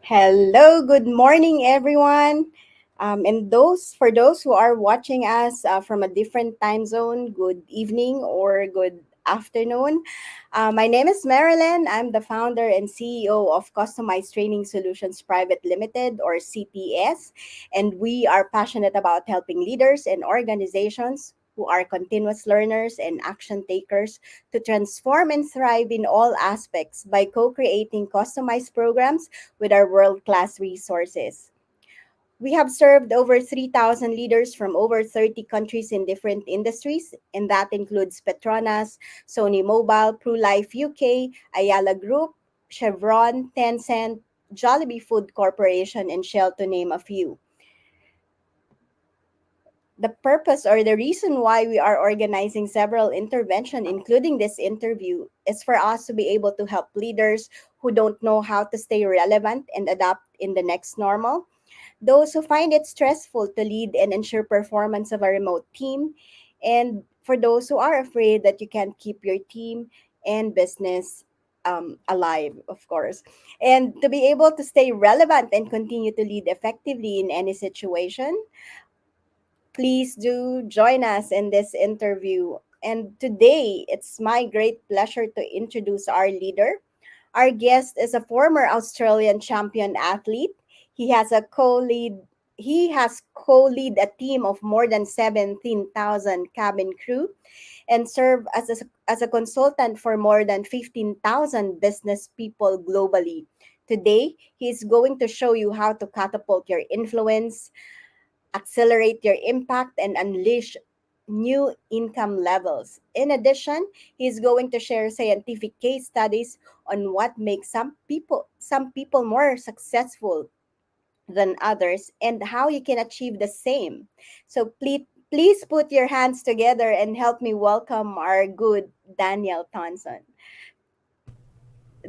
Hello, good morning, everyone. And those who are watching us from a different time zone, good evening or good afternoon. My name is Marilyn. I'm the founder and CEO of Customized Training Solutions Private Limited, or CTS, and we are passionate about helping leaders and organizations who are continuous learners and action takers to transform and thrive in all aspects by co-creating customized programs with our world class resources. We have served over 3,000 leaders from over 30 countries in different industries, and that includes Petronas, Sony Mobile, PruLife UK, Ayala Group, Chevron, Tencent, Jollibee Food Corporation, and Shell, to name a few. The purpose or the reason why we are organizing several intervention, including this interview, is for us to be able to help leaders who don't know how to stay relevant and adapt in the next normal, those who find it stressful to lead and ensure performance of a remote team, and for those who are afraid that you can't keep your team and business alive, of course. And to be able to stay relevant and continue to lead effectively in any situation, please do join us in this interview. And today, it's my great pleasure to introduce our leader. Our guest is a former Australian champion athlete. He has a co-lead he has co-lead a team of more than 17,000 cabin crew and serve as a consultant for more than 15,000 business people globally. Today, he is going to show you how to catapult your influence, accelerate your impact, and unleash new income levels. In addition, he's going to share scientific case studies on what makes some people more successful than others and how you can achieve the same. So please put your hands together and help me welcome our good Daniel Tolson.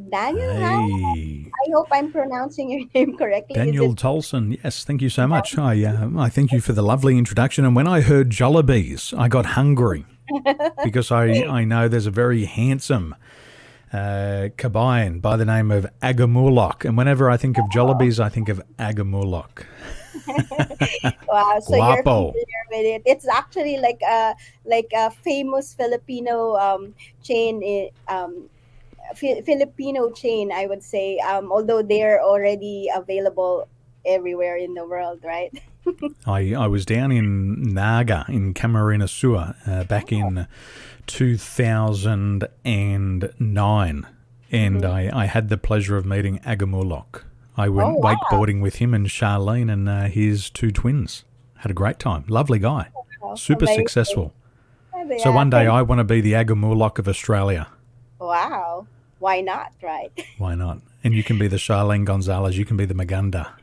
Daniel, hi. Hey, I hope I'm pronouncing your name correctly. Is it Daniel Tolson. Yes, thank you so much. I thank you for the lovely introduction. And when I heard Jollibees, I got hungry because I know there's a very handsome Kabayan by the name of Agamulok. And whenever I think of Jollibees, I think of Agamulok. wow, so you're Guapo. familiar with it. It's actually like a famous Filipino chain Filipino chain, I would say. Although they're already available everywhere in the world, right? I was down in Naga in Camarines Sur back in 2009, and Mhm. I had the pleasure of meeting Agamulok. I Oh went wow. wakeboarding with him and Charlene and his two twins. Had a great time. Lovely guy. Wow, Super amazing. successful. So Yeah, one day thank I want to be the Agamulok of Australia. wow. Why not, right? Why not? And you can be the Charlene Gonzalez. You can be the Maganda.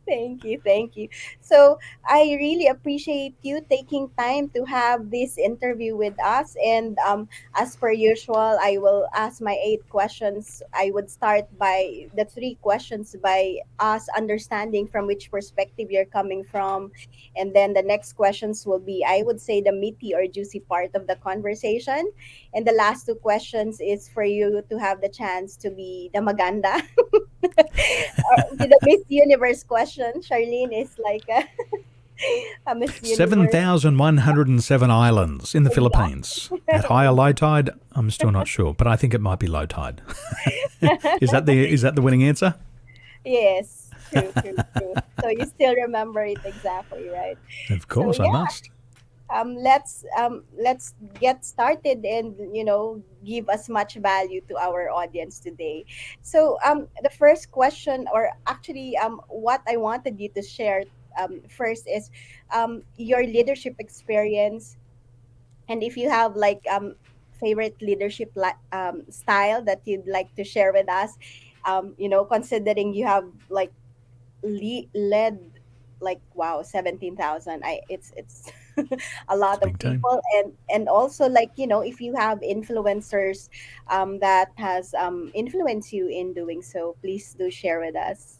Thank you, thank you. So I really appreciate you taking time to have this interview with us. And as per usual, I will ask my 8 questions. I would start by the 3 questions by us understanding from which perspective you're coming from, and then the next questions will be, I would say, the meaty or juicy part of the conversation, and the last 2 questions is for you to have the chance to be the maganda. With the Miss Universe question, Charlene is like a Miss Universe. 7,107 islands in the Exactly. Philippines. At high or low tide, I'm still not sure, but I think it might be low tide. Is that the winning answer? Yes, true, true, true. So you still remember it exactly, right? Of So course, I yeah, must. let's get started and give as much value to our audience today. So the first question, or actually what I wanted you to share first is your leadership experience, and if you have like favorite leadership style that you'd like to share with us, considering you have like led like wow 17,000. I it's a It's a lot of big team. people, and also like if you have influencers that has influenced you in doing so, please do share with us.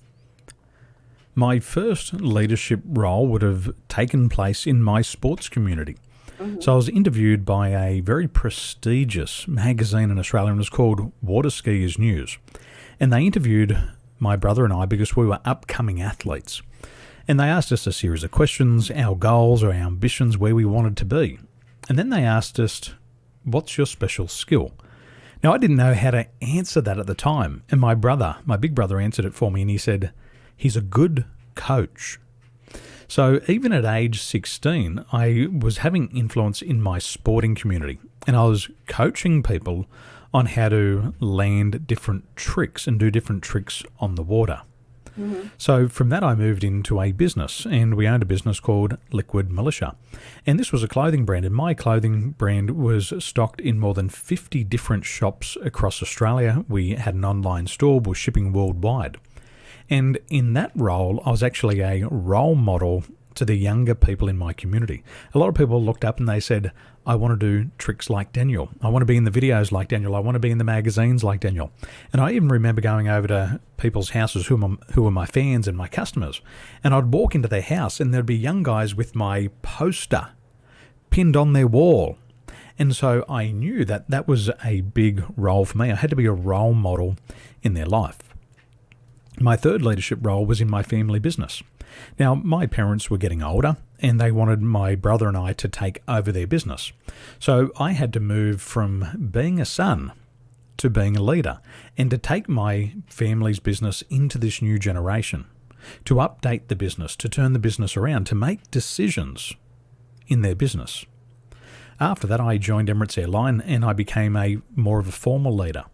My first leadership role would have taken place in my sports community. So Mm-hmm. I was interviewed by a very prestigious magazine in Australia, and it was called Water Skiers News. And they interviewed my brother and I because we were upcoming athletes. And they asked us a series of questions, our goals or our ambitions, where we wanted to be. And then they asked us, what's your special skill? Now, I didn't know how to answer that at the time. And my big brother, answered it for me, and he said, he's a good coach. So even at age 16, I was having influence in my sporting community, and I was coaching people on how to land different tricks and do different tricks on the water. Mm-hmm. So from that, I moved into a business, and we owned a business called Liquid Militia. And this was a clothing brand, and my clothing brand was stocked in more than 50 different shops across Australia. We had an online store, we were shipping worldwide. And in that role, I was actually a role model to the younger people in my community. A lot of people looked up and they said, I want to do tricks like Daniel. I want to be in the videos like Daniel. I want to be in the magazines like Daniel. And I even remember going over to people's houses who were my fans and my customers. And I'd walk into their house and there'd be young guys with my poster pinned on their wall. And so I knew that that was a big role for me. I had to be a role model in their life. My third leadership role was in my family business. Now, my parents were getting older and they wanted my brother and I to take over their business. So I had to move from being a son to being a leader and to take my family's business into this new generation, to update the business, to turn the business around, to make decisions in their business. After that, I joined Emirates Airline and I became a more of a formal leader.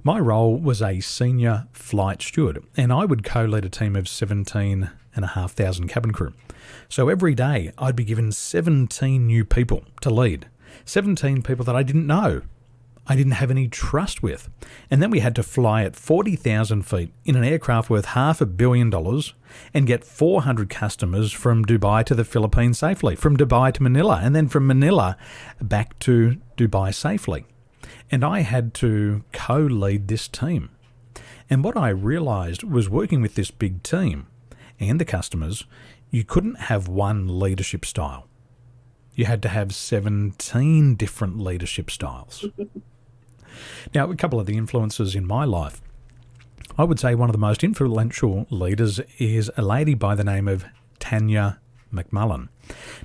My role was a senior flight steward, and I would co-lead a team of 17,500 cabin crew. So every day I'd be given 17 new people to lead, 17 people that I didn't know, I didn't have any trust with. And then we had to fly at 40,000 feet in an aircraft worth $500 million and get 400 customers from Dubai to the Philippines safely, from Dubai to Manila, and then from Manila back to Dubai safely. And I had to co-lead this team. And what I realised was working with this big team and the customers, you couldn't have one leadership style. You had to have 17 different leadership styles. Now, a couple of the influences in my life. I would say one of the most influential leaders is a lady by the name of Tanya McMullen.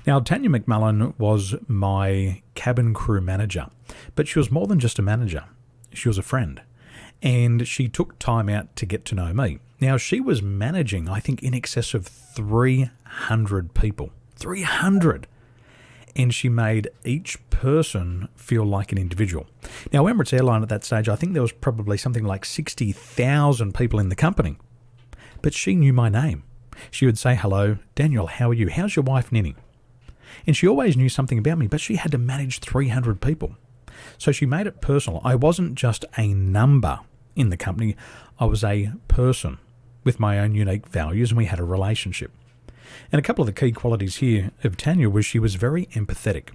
Now, Tanya McMullen was my cabin crew manager, but she was more than just a manager. She was a friend, and she took time out to get to know me. Now, she was managing, I think, in excess of 300 people. 300! And she made each person feel like an individual. Now, Emirates Airline at that stage, I think there was probably something like 60,000 people in the company, but she knew my name. She would say, hello, Daniel, how are you? How's your wife, Ninny? And she always knew something about me, but she had to manage 300 people. So she made it personal. I wasn't just a number in the company. I was a person with my own unique values, and we had a relationship. And a couple of the key qualities here of Tanya was she was very empathetic.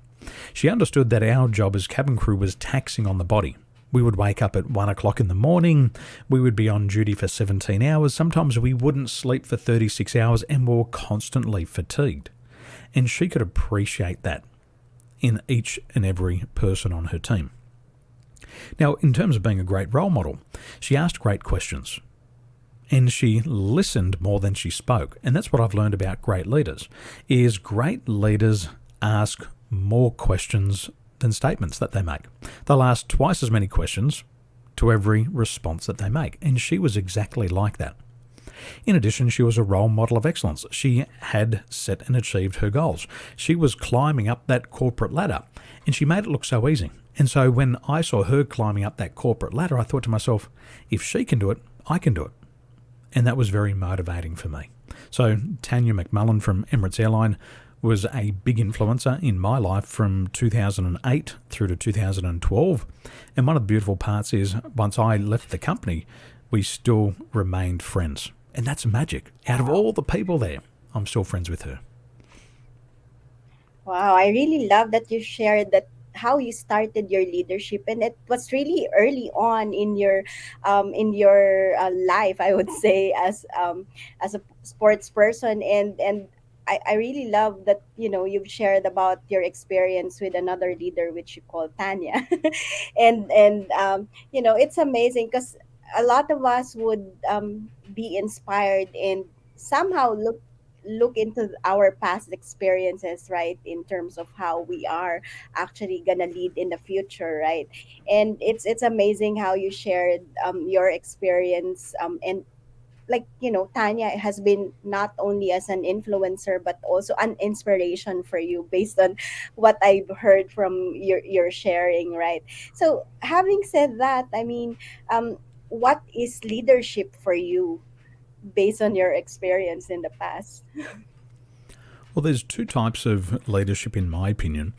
She understood that our job as cabin crew was taxing on the body. We would wake up at 1 o'clock in the morning. We would be on duty for 17 hours. Sometimes we wouldn't sleep for 36 hours and we were constantly fatigued. And she could appreciate that in each and every person on her team. Now, in terms of being a great role model, she asked great questions. And she listened more than she spoke. And that's what I've learned about great leaders, is great leaders ask more questions than statements that they make. They'll ask twice as many questions to every response that they make. And she was exactly like that. In addition, she was a role model of excellence. She had set and achieved her goals. She was climbing up that corporate ladder, and she made it look so easy. And so when I saw her climbing up that corporate ladder, I thought to myself, if she can do it, I can do it. And that was very motivating for me. So Tanya McMullen from Emirates Airline was a big influencer in my life from 2008 through to 2012. And one of the beautiful parts is once I left the company, we still remained friends. And that's magic. Out of all the people there, I'm still friends with her. Wow, I really love that you shared that how you started your leadership, and it was really early on in your life, I would say, as a sports person, and I really love that, you've shared about your experience with another leader, which you call Tanya. And it's amazing because a lot of us would be inspired and somehow look into our past experiences, right, in terms of how we are actually gonna lead in the future, right? And it's amazing how you shared your experience, and like, Tanya has been not only as an influencer but also an inspiration for you based on what I've heard from your sharing, right? So having said that, I mean, what is leadership for you based on your experience in the past? Well, there's two types of leadership, in my opinion.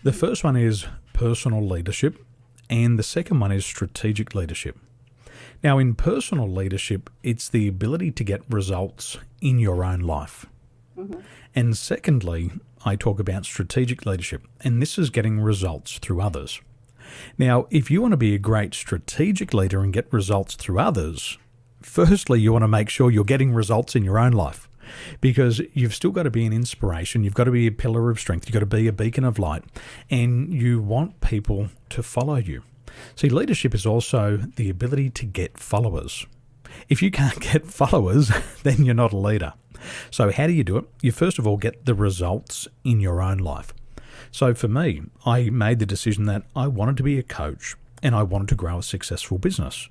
The first one is personal leadership, and the second one is strategic leadership. Now, in personal leadership, it's the ability to get results in your own life. Mm-hmm. And secondly, I talk about strategic leadership, and this is getting results through others. Now, if you want to be a great strategic leader and get results through others, firstly, you want to make sure you're getting results in your own life because you've still got to be an inspiration. You've got to be a pillar of strength. You've got to be a beacon of light, and you want people to follow you. See, leadership is also the ability to get followers. If you can't get followers, then you're not a leader. So, how do you do it? You first of all get the results in your own life. So, for me, I made the decision that I wanted to be a coach and I wanted to grow a successful business.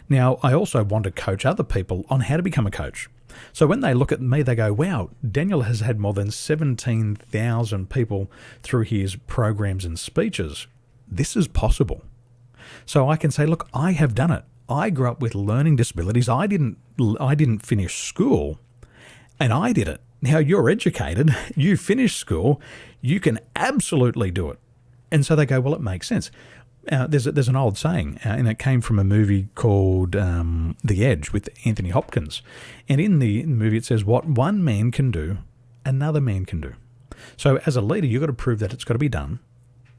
Now, I also want to coach other people on how to become a coach. So when they look at me, they go, wow, Daniel has had more than 17,000 people through his programs and speeches. This is possible. So I can say, look, I have done it. I grew up with learning disabilities. I didn't finish school, and I did it. Now you're educated, you finished school, you can absolutely do it. And so they go, well, it makes sense. There's an old saying, and it came from a movie called The Edge with Anthony Hopkins. And in the movie it says, what one man can do, another man can do. So as a leader, you've got to prove that it's got to be done,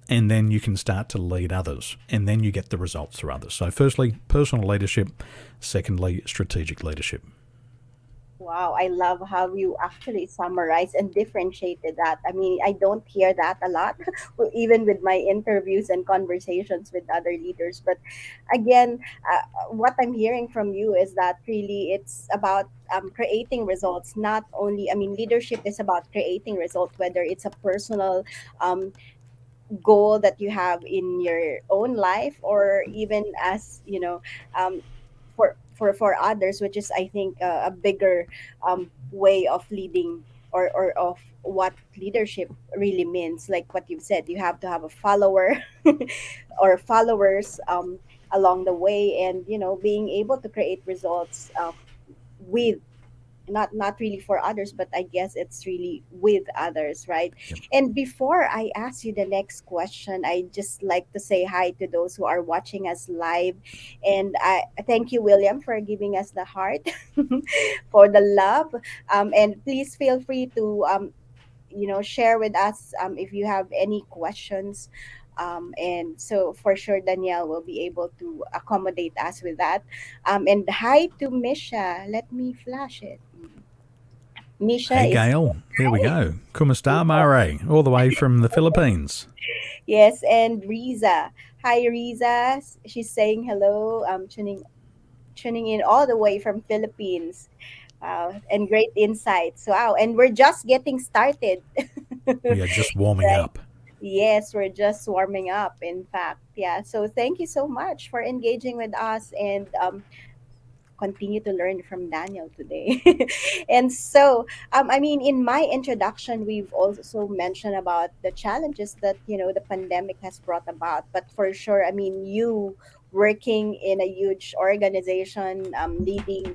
and then you can start to lead others, and then you get the results through others. So firstly, personal leadership. Secondly, strategic leadership. Wow, I love how you actually summarize and differentiated that. I mean, I don't hear that a lot, even with my interviews and conversations with other leaders. But again, what I'm hearing from you is that really it's about creating results. Not only, I mean, leadership is about creating results, whether it's a personal um, goal that you have in your own life, or even as um, for others, which is, I think, a bigger way of leading, or of what leadership really means. Like what you've said, you have to have a follower or followers along the way, and being able to create results with, not really for others, but I guess it's really with others, right? Yep. And before I ask you the next question, I just like to say hi to those who are watching us live. And I thank you, William, for giving us the heart for the love. And please feel free to share with us if you have any questions. And so for sure Danielle will be able to accommodate us with that. And hi to Misha. Let me flash it. Misha Hey, is Gail. There we hi. go. Kumastar Mare, all the way from the Philippines. Yes, and Riza. Hi Riza. She's saying hello. Tuning in all the way from Philippines. Wow, and great insights. Wow, and we're just getting started. We are just warming Right. up. Yes, we're just warming up, in fact. Yeah. So thank you so much for engaging with us, and continue to learn from Daniel today. And so, I mean, in my introduction, we've also mentioned about the challenges that, the pandemic has brought about. But for sure, I mean, you working in a huge organization, leading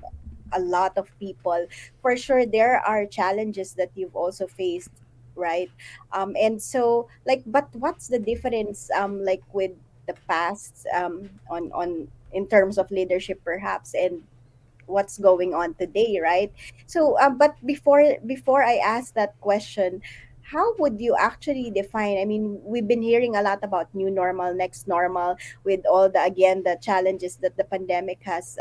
a lot of people, for sure, there are challenges that you've also faced. Right. And so, like, but what's the difference, like, with the past, on in terms of leadership, perhaps, and what's going on today, right? So but before I ask that question, how would you actually define, I mean, we've been hearing a lot about new normal, next normal, with all the, again, the challenges that the pandemic has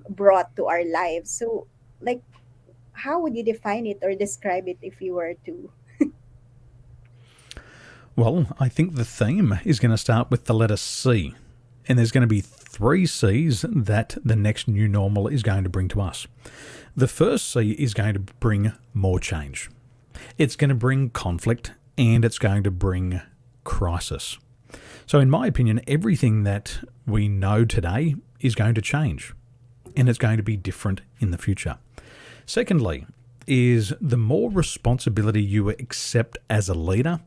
brought to our lives. So, like, how would you define it or describe it if you were to? Well, I think the theme is going to start with the letter C. And there's going to be three C's that the next new normal is going to bring to us. The first C is going to bring more change. It's going to bring conflict and it's going to bring crisis. So, in my opinion, everything that we know today is going to change and it's going to be different in the future. Secondly, is the more responsibility you accept as a leader,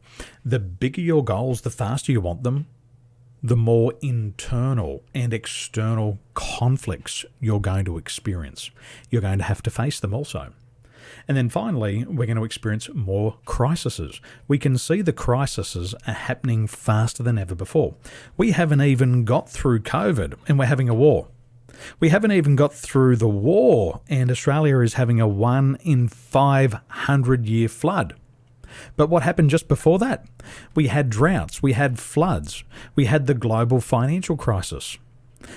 the bigger your goals, the faster you want them, the more internal and external conflicts you're going to experience. You're going to have to face them also. And then finally, we're going to experience more crises. We can see the crises are happening faster than ever before. We haven't even got through COVID and we're having a war. We haven't even got through the war and Australia is having a 1 in 500 year flood. But what happened just before that? We had droughts, we had floods, we had the global financial crisis.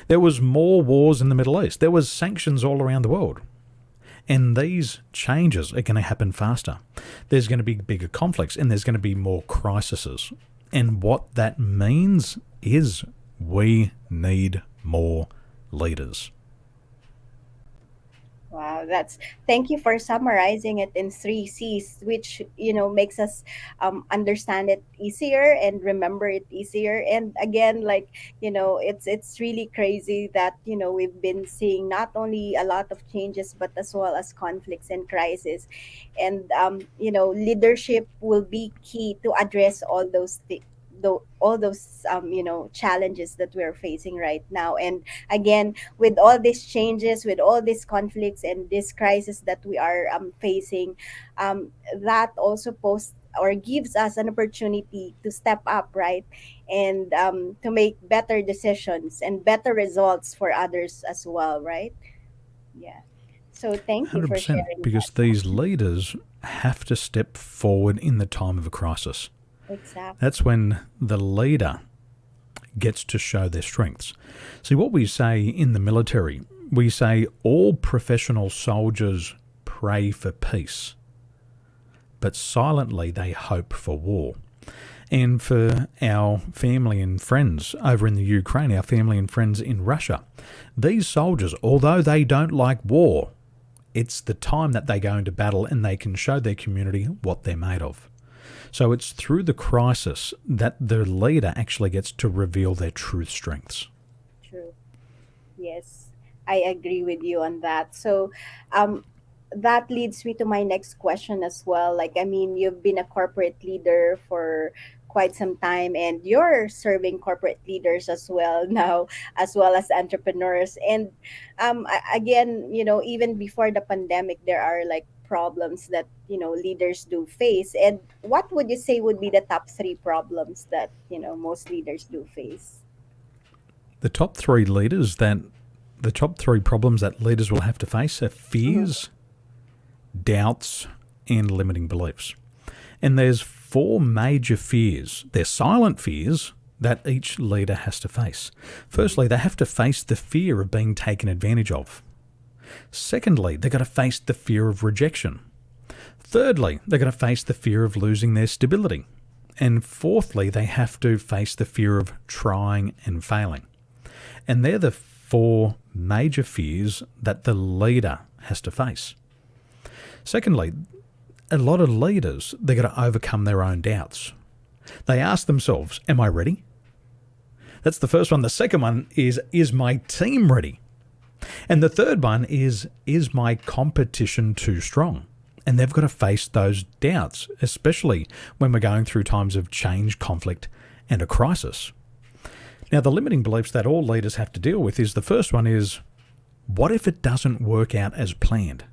There was more wars in the Middle East. There was sanctions all around the world. And these changes are going to happen faster. There's going to be bigger conflicts and there's going to be more crises. And what that means is we need more leaders. Wow, that's thank you for summarizing it in three C's, which makes us understand it easier and remember it easier. And again, like it's really crazy that we've been seeing not only a lot of changes but as well as conflicts and crises, and leadership will be key to address all those things. All those challenges that we're facing right now. And again, with all these changes, with all these conflicts and this crisis that we are facing, that also posts or gives us an opportunity to step up, right? And to make better decisions and better results for others as well, right? Yeah. So thank you for 100%, sharing because that. these leaders have to step forward in the time of a crisis. Exactly. That's when the leader gets to show their strengths. See, what we say in the military, we say all professional soldiers pray for peace, but silently they hope for war. And for our family and friends over in the Ukraine, our family and friends in Russia, these soldiers, although they don't like war, it's the time that they go into battle and they can show their community what they're made of. So it's through the crisis that the leader actually gets to reveal their true strengths. True. Yes, I agree with you on that. So, um, that leads me to my next question as well. Like, I mean, you've been a corporate leader for quite some time, and you're serving corporate leaders as well now, as well as entrepreneurs. And again, even before the pandemic, there are like problems that leaders do face. And what would you say would be the top three problems that most leaders do face? The top three leaders that the top three problems that leaders will have to face are Mhm. fears, doubts, and limiting beliefs. And there's four major fears. They're silent fears that each leader has to face. Firstly, they have to face the fear of being taken advantage of. Secondly, they've got to face the fear of rejection. Thirdly, they're going to face the fear of losing their stability. And fourthly, they have to face the fear of trying and failing. And they're the four major fears that the leader has to face. Secondly, a lot of leaders, they've got to overcome their own doubts. They ask themselves, am I ready? That's the first one. The second one is my team ready? And the third one is my competition too strong? And they've got to face those doubts, especially when we're going through times of change, conflict, and a crisis. Now, the limiting beliefs that all leaders have to deal with is the first one is, what if it doesn't work out as planned?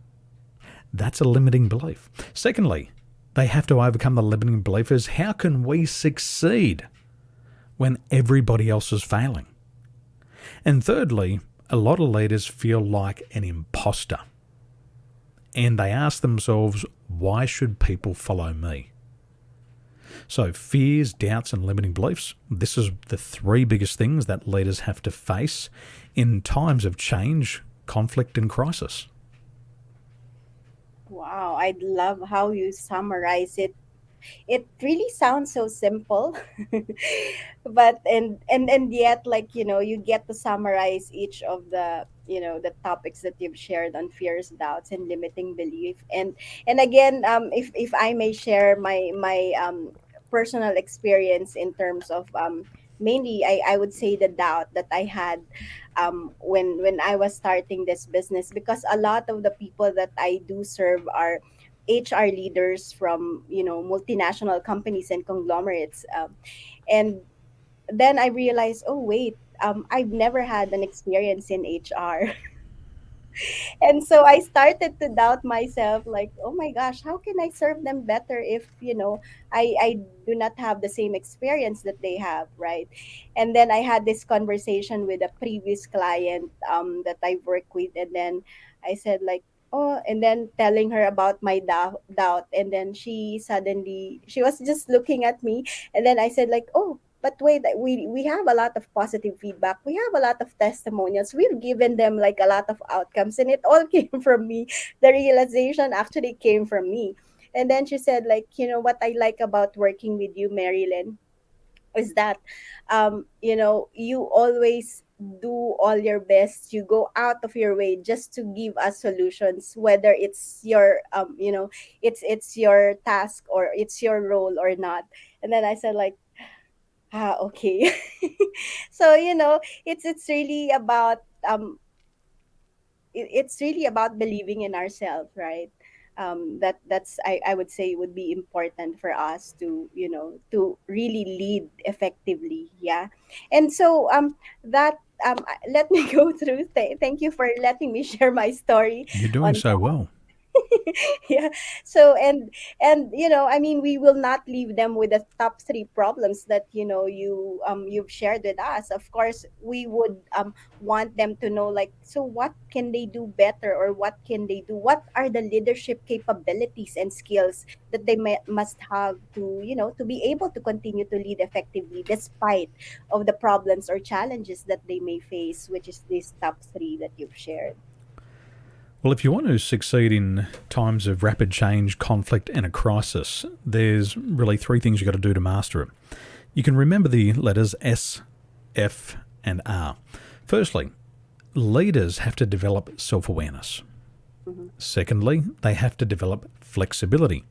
That's a limiting belief. Secondly, they have to overcome the limiting belief is, how can we succeed when everybody else is failing? And thirdly, a lot of leaders feel like an imposter. And they ask themselves, why should people follow me? So fears, doubts, and limiting beliefs, this is the three biggest things that leaders have to face in times of change, conflict, and crisis. Wow, I love how you summarize it. It really sounds so simple, but and yet, like, you get to summarize each of the, the topics that you've shared on fears, doubts, and limiting belief. And again, if I may share my personal experience in terms of, mainly, I would say the doubt that I had, when I was starting this business, because a lot of the people that I do serve are HR leaders from, multinational companies and conglomerates, and then I realized, oh wait, I've never had an experience in HR. And so I started to doubt myself, like, oh my gosh, how can I serve them better if, I do not have the same experience that they have, right? And then I had this conversation with a previous client, that I work with, and then I said, like, oh, and then telling her about my doubt, and then she was just looking at me, and then I said, like, oh, but wait, we have a lot of positive feedback. We have a lot of testimonials. We've given them like a lot of outcomes, and it all came from me. The realization actually came from me. And then she said, like, what I like about working with you, Marilyn, is that, you always do all your best. You go out of your way just to give us solutions, whether it's your, it's your task or it's your role or not. And then I said, like, okay. So, it's really about, it's really about believing in ourselves, right? That's, I would say, would be important for us to, to really lead effectively. Yeah. And so, that, let me go through. Thank you for letting me share my story You're doing on. so well. Yeah. So, and I mean, we will not leave them with the top three problems that, you've shared with us. Of course, we would, want them to know, like, so what can they do better, or what can they do, what are the leadership capabilities and skills that they must have to, to be able to continue to lead effectively despite of the problems or challenges that they may face, which is these top three that you've shared. Well, if you want to succeed in times of rapid change, conflict, and a crisis, there's really three things you've got to do to master it. You can remember the letters S, F, and R. Firstly, leaders have to develop self awareness. Mm-hmm. Secondly, they have to develop flexibility.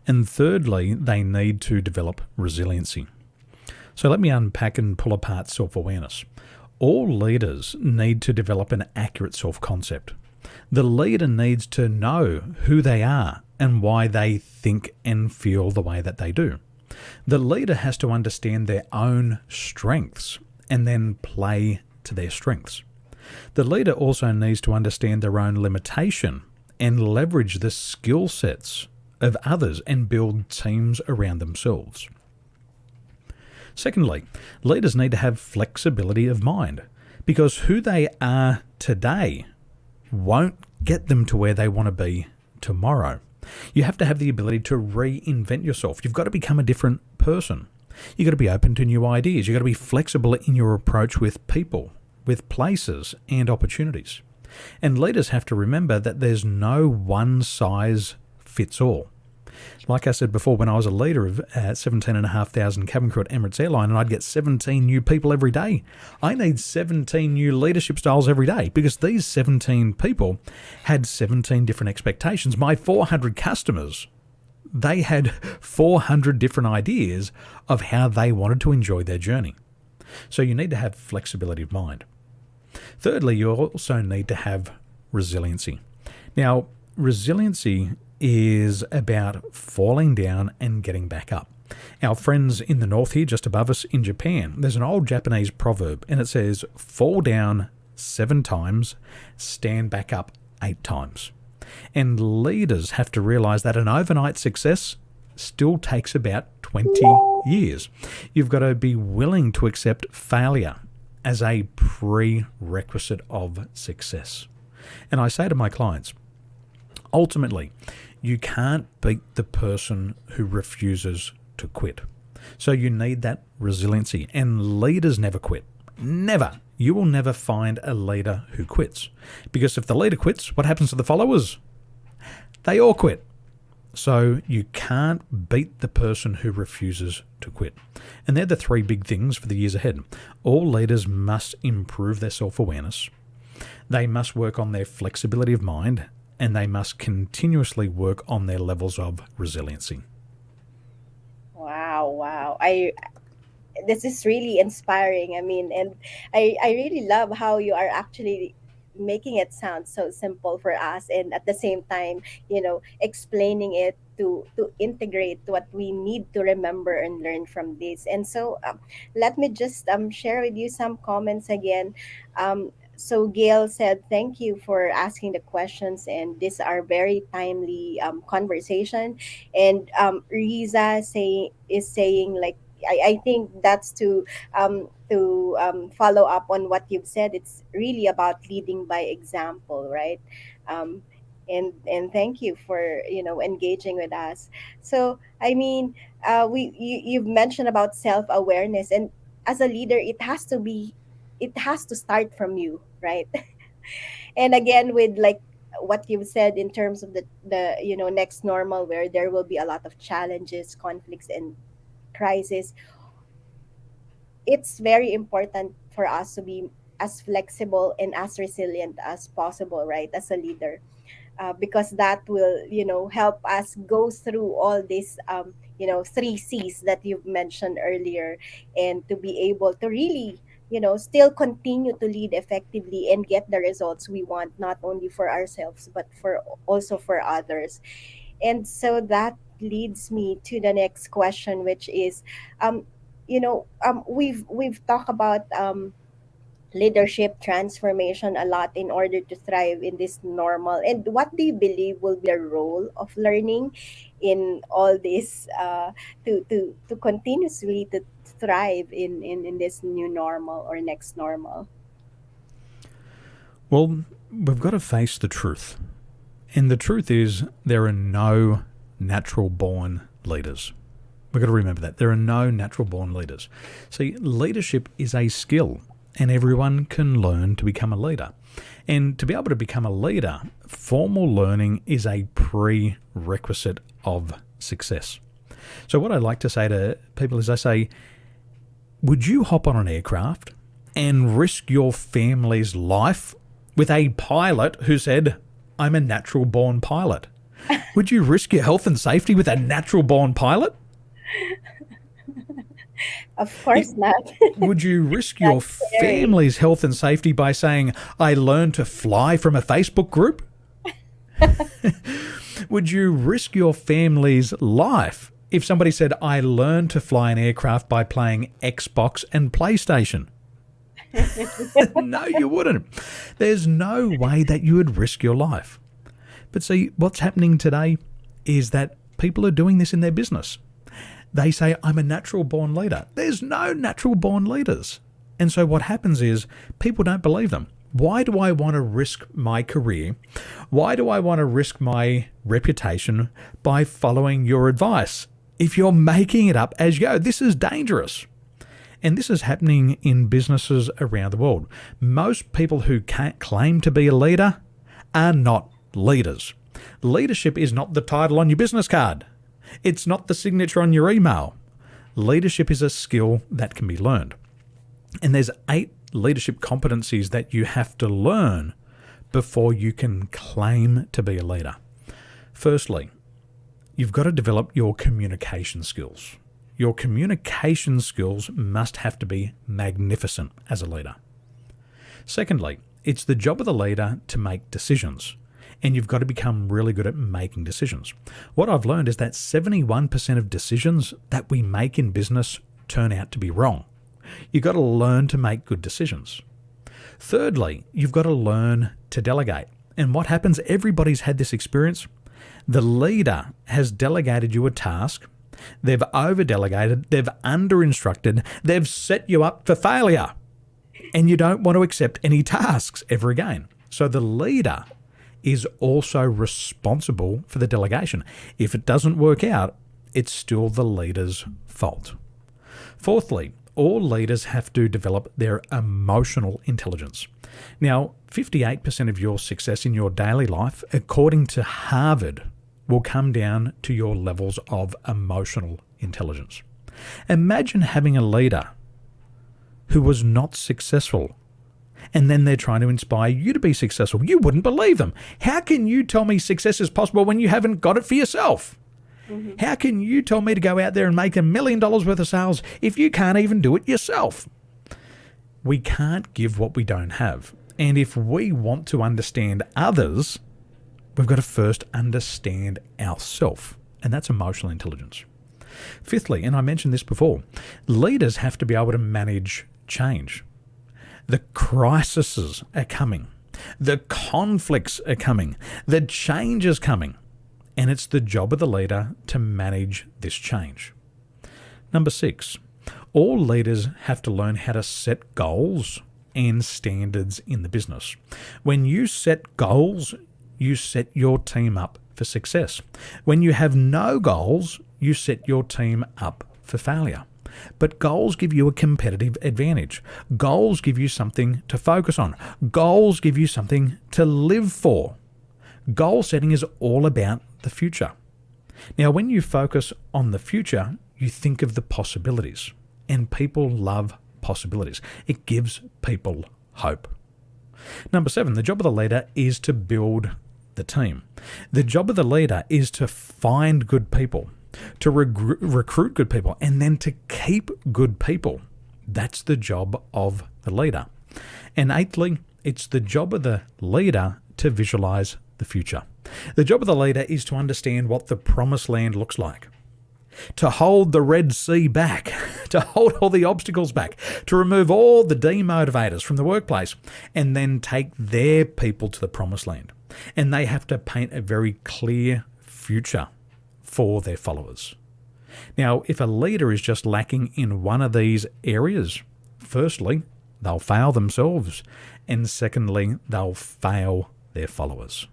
And thirdly, they need to develop resiliency. So let me unpack and pull apart self awareness. All leaders need to develop an accurate self concept. The leader needs to know who they are and why they think and feel the way that they do. The leader has to understand their own strengths and then play to their strengths. The leader also needs to understand their own limitation and leverage the skill sets of others and build teams around themselves. Secondly, leaders need to have flexibility of mind because who they are today won't get them to where they want to be tomorrow. You have to have the ability to reinvent yourself. You've got to become a different person. You've got to be open to new ideas. You've got to be flexible in your approach with people, with places, and opportunities. And leaders have to remember that there's no one size fits all. Like I said before, when I was a leader of 17,500 cabin crew at Emirates Airline, and I'd get 17 new people every day, I need 17 new leadership styles every day because these 17 people had 17 different expectations. My 400 customers, they had 400 different ideas of how they wanted to enjoy their journey. So you need to have flexibility of mind. Thirdly, you also need to have resiliency. Now, resiliency is about falling down and getting back up. Our friends in the north here, just above us in Japan, there's an old Japanese proverb and it says, fall down 7 times, stand back up 8 times. And leaders have to realize that an overnight success still takes about 20 years. You've got to be willing to accept failure as a prerequisite of success. And I say to my clients, ultimately, you can't beat the person who refuses to quit. So you need that resiliency. And leaders never quit. Never. You will never find a leader who quits. Because if the leader quits, what happens to the followers? They all quit. So you can't beat the person who refuses to quit. And they're the three big things for the years ahead. All leaders must improve their self-awareness. They must work on their flexibility of mind, and they must continuously work on their levels of resiliency. Wow, wow. I This is really inspiring. I mean, and I really love how you are actually making it sound so simple for us, and at the same time, explaining it to integrate what we need to remember and learn from this. And so, let me just share with you some comments again. So Gail said, "Thank you for asking the questions, and these are very timely conversation." And Riza is saying like, I think that's to follow up on what you've said. It's really about leading by example, right? Um, and thank you for engaging with us. So I mean, you've mentioned about self awareness, and as a leader, it has to start from you, right? And again, with like what you've said in terms of the next normal, where there will be a lot of challenges, conflicts, and crisis, it's very important for us to be as flexible and as resilient as possible, right, as a leader, because that will help us go through all these three C's that you've mentioned earlier, and to be able to really still continue to lead effectively and get the results we want, not only for ourselves but for also for others. And so that leads me to the next question, which is, we've talked about leadership transformation a lot in order to thrive in this normal. And what do you believe will be the role of learning in all this, to continuously to thrive in this new normal or next normal? Well, we've got to face the truth. And the truth is, there are no natural born leaders. We've got to remember that. There are no natural born leaders. See, leadership is a skill, and everyone can learn to become a leader. And to be able to become a leader, formal learning is a prerequisite of success. So what I like to say to people is I say, would you hop on an aircraft and risk your family's life with a pilot who said, I'm a natural born pilot? Would you risk your health and safety with a natural born pilot? Of course not. Would you risk your That's scary. family's health and safety by saying, I learned to fly from a Facebook group? Would you risk your family's life if somebody said, I learned to fly an aircraft by playing Xbox and PlayStation? No, you wouldn't. There's no way that you would risk your life. But see, what's happening today is that people are doing this in their business. They say, I'm a natural born leader. There's no natural born leaders. And so what happens is people don't believe them. Why do I want to risk my career? Why do I want to risk my reputation by following your advice? If you're making it up as you go, this is dangerous. And this is happening in businesses around the world. Most people who can't claim to be a leader are not leaders. Leadership is not the title on your business card. It's not the signature on your email. Leadership is a skill that can be learned. And there's 8 leadership competencies that you have to learn before you can claim to be a leader. Firstly, you've got to develop your communication skills. Your communication skills must have to be magnificent as a leader. Secondly, it's the job of the leader to make decisions, and you've got to become really good at making decisions. What I've learned is that 71% of decisions that we make in business turn out to be wrong. You've got to learn to make good decisions. Thirdly, you've got to learn to delegate. And what happens, everybody's had this experience. The leader has delegated you a task. They've over-delegated, they've under-instructed, they've set you up for failure. And you don't want to accept any tasks ever again. So the leader is also responsible for the delegation. If it doesn't work out, it's still the leader's fault. Fourthly, all leaders have to develop their emotional intelligence. Now, 58% of your success in your daily life, according to Harvard, will come down to your levels of emotional intelligence. Imagine having a leader who was not successful, and then they're trying to inspire you to be successful. You wouldn't believe them. How can you tell me success is possible when you haven't got it for yourself? Mm-hmm. How can you tell me to go out there and make $1 million worth of sales if you can't even do it yourself? We can't give what we don't have. And if we want to understand others, we've got to first understand ourselves. And that's emotional intelligence. Fifthly, and I mentioned this before, leaders have to be able to manage change. The crises are coming. The conflicts are coming. The change is coming. And it's the job of the leader to manage this change. Number 6, all leaders have to learn how to set goals and standards in the business. When you set goals, you set your team up for success. When you have no goals, you set your team up for failure. But goals give you a competitive advantage. Goals give you something to focus on. Goals give you something to live for. Goal setting is all about the future. Now, when you focus on the future, you think of the possibilities. And people love possibilities. It gives people hope. Number 7, the job of the leader is to build the team. The job of the leader is to find good people, to recruit good people, and then to keep good people. That's the job of the leader. And 8thly, it's the job of the leader to visualize the future. The job of the leader is to understand what the promised land looks like, to hold the Red Sea back, to hold all the obstacles back, to remove all the demotivators from the workplace, and then take their people to the promised land. And they have to paint a very clear future for their followers. Now, if a leader is just lacking in one of these areas, firstly, they'll fail themselves, and secondly, they'll fail their followers.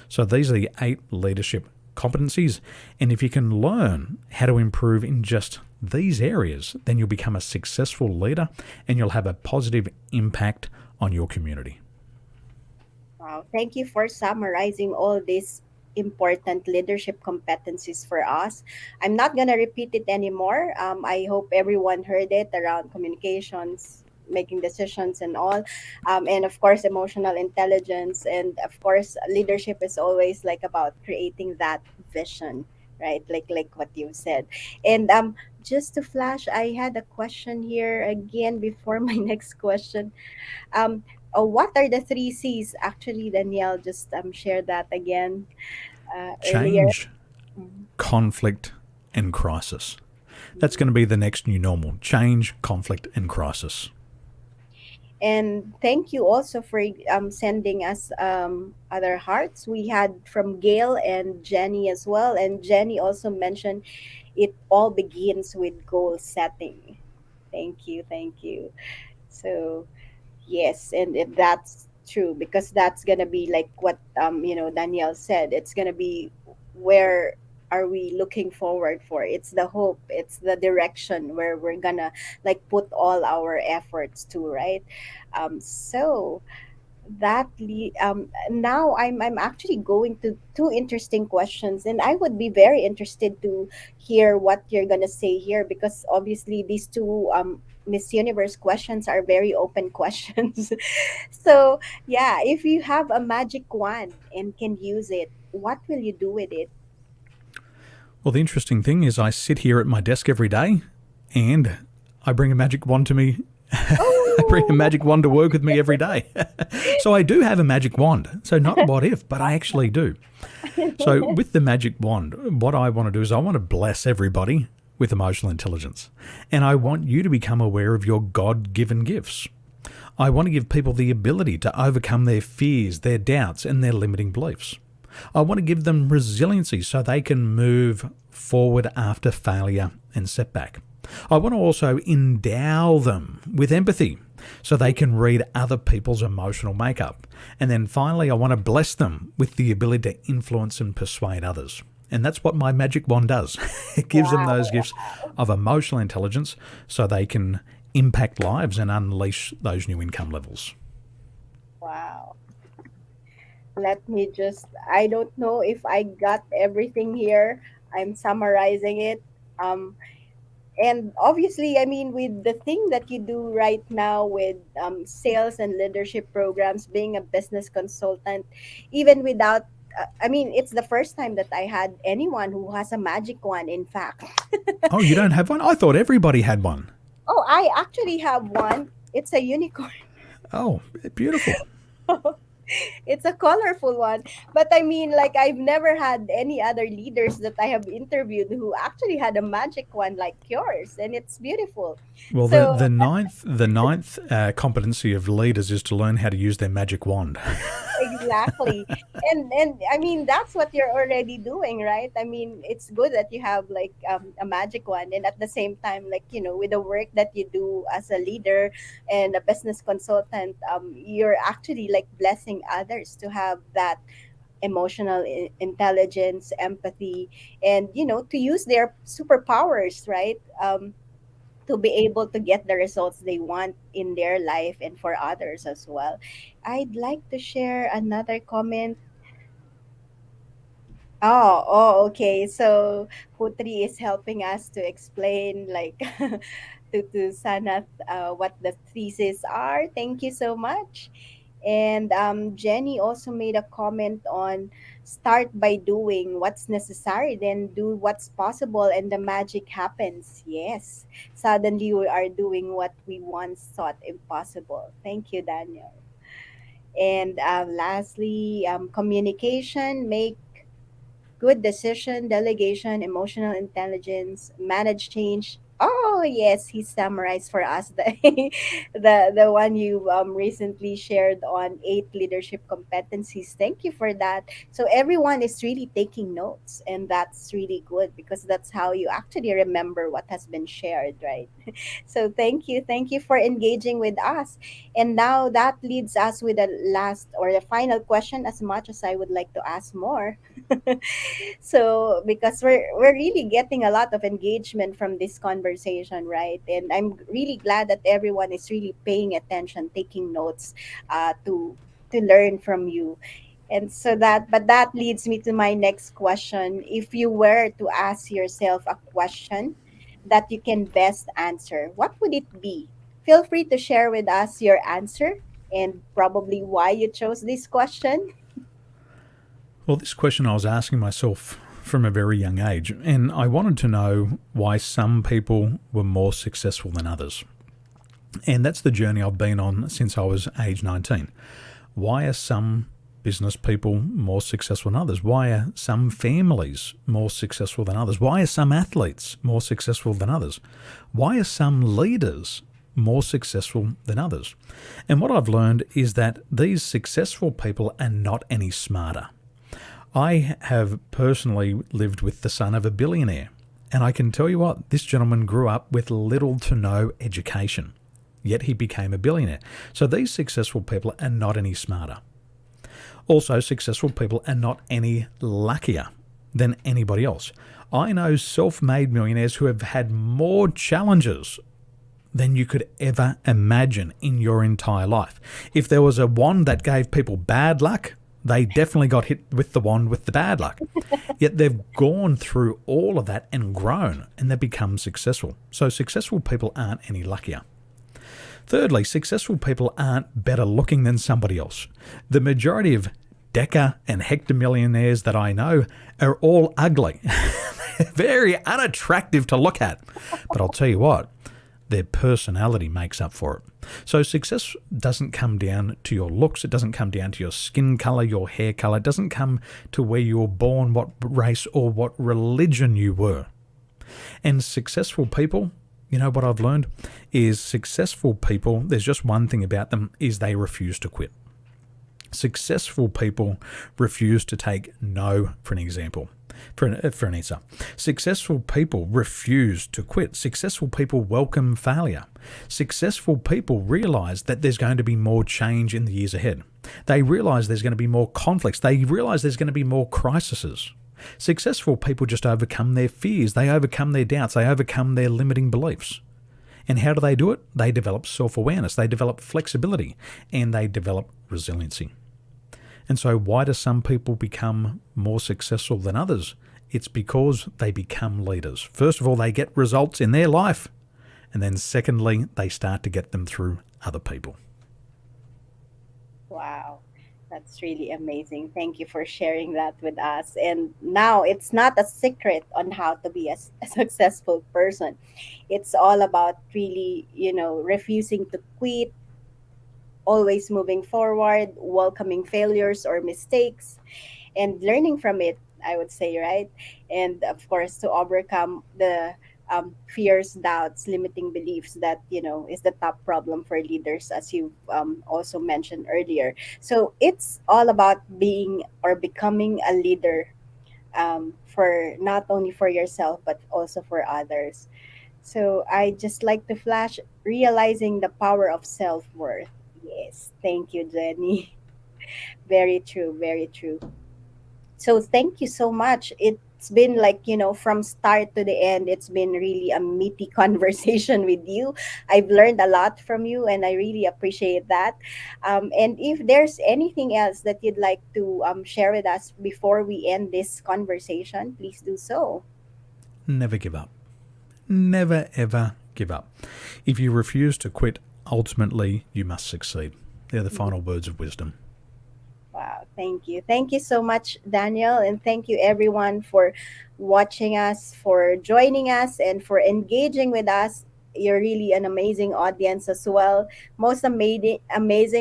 So these are the 8 leadership competencies, and if you can learn how to improve in just these areas, then you'll become a successful leader and you'll have a positive impact on your community. Wow, thank you for summarizing all these important leadership competencies for us. I'm not going to repeat it anymore. I hope everyone heard it around communications, making decisions, and all. And of course, emotional intelligence. And of course, leadership is always like about creating that vision, right? Like what you said. And just to flash, I had a question here again before my next question. What are the three C's? Actually, Danielle just shared that again earlier. Change, Mhm. conflict, and crisis. That's going to be the next new normal. Change, conflict, and crisis. And thank you also for sending us other hearts. We had from Gail and Jenny as well. And Jenny also mentioned it all begins with goal setting. Thank you. Thank you. So, yes, and that's true because that's gonna be like what Danielle said. It's gonna be where are we looking forward for? It's the hope. It's the direction where we're gonna like put all our efforts to, right? So now I'm actually going to two interesting questions, and I would be very interested to hear what you're gonna say here because obviously these two Miss Universe questions are very open questions. So yeah, if you have a magic wand and can use it, what will you do with it? Well, the interesting thing is I sit here at my desk every day and I bring a magic wand to me. I bring a Oh. magic wand to work with me every day. So I do have a magic wand. So not what if, but I actually do. So with the magic wand, what I want to do is I want to bless everybody with emotional intelligence. And I want you to become aware of your God-given gifts. I want to give people the ability to overcome their fears, their doubts, and their limiting beliefs. I want to give them resiliency so they can move forward after failure and setback. I want to also endow them with empathy so they can read other people's emotional makeup. And then finally, I want to bless them with the ability to influence and persuade others. And that's what my magic wand does. It gives them those Wow. gifts of emotional intelligence so they can impact lives and unleash those new income levels. Wow. Let me just, I don't know if I got everything here. I'm summarizing it. Um, and obviously, I mean, with the thing that you do right now with sales and leadership programs, being a business consultant, even without, I mean, it's the first time that I had anyone who has a magic wand, in fact. Oh, you don't have one? I thought everybody had one. Oh, I actually have one. It's a unicorn. Oh, beautiful. It's a colorful one. But I mean, like, I've never had any other leaders that I have interviewed who actually had a magic one like yours, and it's beautiful. Well, the So the ninth competency of leaders is to learn how to use their magic wand. exactly. And I mean, that's what you're already doing, right? I mean, it's good that you have like a magic one, and at the same time, like, with the work that you do as a leader and a business consultant, you're actually like blessing others to have that emotional intelligence, empathy, and to use their superpowers, right? To be able to get the results they want in their life and for others as well. I'd like to share another comment. Oh, okay. So Putri is helping us to explain, like, to Sanath, what the thesis are. Thank you so much. And Jenny also made a comment on start by doing what's necessary, then do what's possible, and the magic happens. Yes, suddenly we are doing what we once thought impossible. Thank you, Daniel. And lastly, communication, make good decision, delegation, emotional intelligence, manage change. Oh yes, he summarized for us the the one you recently shared on 8 leadership competencies. Thank you for that. So everyone is really taking notes, and that's really good because that's how you actually remember what has been shared, right? So thank you for engaging with us. And now that leads us with the last or the final question. As much as I would like to ask more, so because we're really getting a lot of engagement from this conversation, right? And I'm really glad that everyone is really paying attention, taking notes, to learn from you. And so that leads me to my next question. If you were to ask yourself a question that you can best answer, what would it be? Feel free to share with us your answer and probably why you chose this question. Well, this question I was asking myself from a very young age, and I wanted to know why some people were more successful than others. And that's the journey I've been on since I was age 19. Why are some business people more successful than others? Why are some families more successful than others? Why are some athletes more successful than others? Why are some leaders more successful than others? And what I've learned is that these successful people are not any smarter. I have personally lived with the son of a billionaire, and I can tell you what, this gentleman grew up with little to no education, yet he became a billionaire. So these successful people are not any smarter. Also, successful people are not any luckier than anybody else. I know self-made millionaires who have had more challenges than you could ever imagine in your entire life. If there was a wand that gave people bad luck, they definitely got hit with the wand with the bad luck. Yet they've gone through all of that and grown, and they've become successful. So successful people aren't any luckier. Thirdly, successful people aren't better looking than somebody else. The majority of deca and hectomillionaires that I know are all ugly. Very unattractive to look at. But I'll tell you what, their personality makes up for it. So success doesn't come down to your looks. It doesn't come down to your skin color, your hair color. It doesn't come to where you were born, what race or what religion you were. And successful people, you know what I've learned is successful people, there's just one thing about them, is they refuse to quit. Successful people refuse to take no for an example. For an answer. Successful people refuse to quit. Successful people welcome failure. Successful people realize that there's going to be more change in the years ahead. They realize there's going to be more conflicts. They realize there's going to be more crises. Successful people just overcome their fears. They overcome their doubts. They overcome their limiting beliefs. And how do they do it? They develop self-awareness. They develop flexibility. And they develop resiliency. And so, why do some people become more successful than others? It's because they become leaders. First of all, they get results in their life. And then, secondly, they start to get them through other people. Wow, that's really amazing. Thank you for sharing that with us. And now it's not a secret on how to be a successful person. It's all about really, refusing to quit, always moving forward, welcoming failures or mistakes, and learning from it, I would say, right? And of course, to overcome the fears, doubts, limiting beliefs that, is the top problem for leaders, as you also mentioned earlier. So it's all about being or becoming a leader, for not only for yourself, but also for others. So I just like to flash realizing the power of self worth. Yes, thank you, Jenny. Very true, very true. So thank you so much. It's been like, from start to the end, it's been really a meaty conversation with you. I've learned a lot from you, and I really appreciate that. And if there's anything else that you'd like to share with us before we end this conversation, please do so. Never give up. Never, ever give up. If you refuse to quit, ultimately you must succeed. They're the final words of wisdom. Wow, thank you. Thank you so much, Daniel. And thank you, everyone, for watching us, for joining us, and for engaging with us. You're really an amazing audience as well. Most amazing,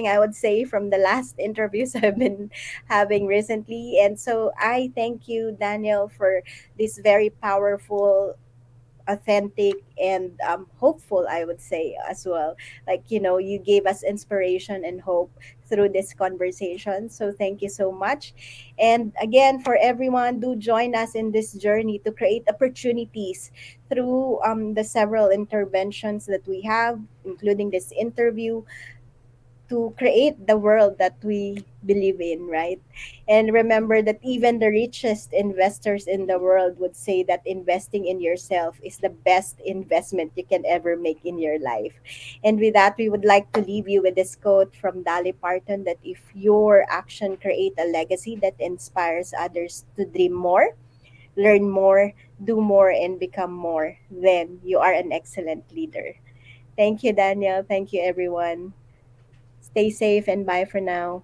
I would say, from the last interviews I've been having recently. And so I thank you, Daniel, for this very powerful, authentic, and hopeful, I would say, as well. Like, you gave us inspiration and hope through this conversation, so thank you so much. And again, for everyone, do join us in this journey to create opportunities through the several interventions that we have, including this interview, to create the world that we believe in, right? And remember that even the richest investors in the world would say that investing in yourself is the best investment you can ever make in your life. And with that, we would like to leave you with this quote from Dolly Parton, that if your action create a legacy that inspires others to dream more, learn more, do more, and become more, then you are an excellent leader. Thank you, Daniel. Thank you, everyone. Stay safe and bye for now.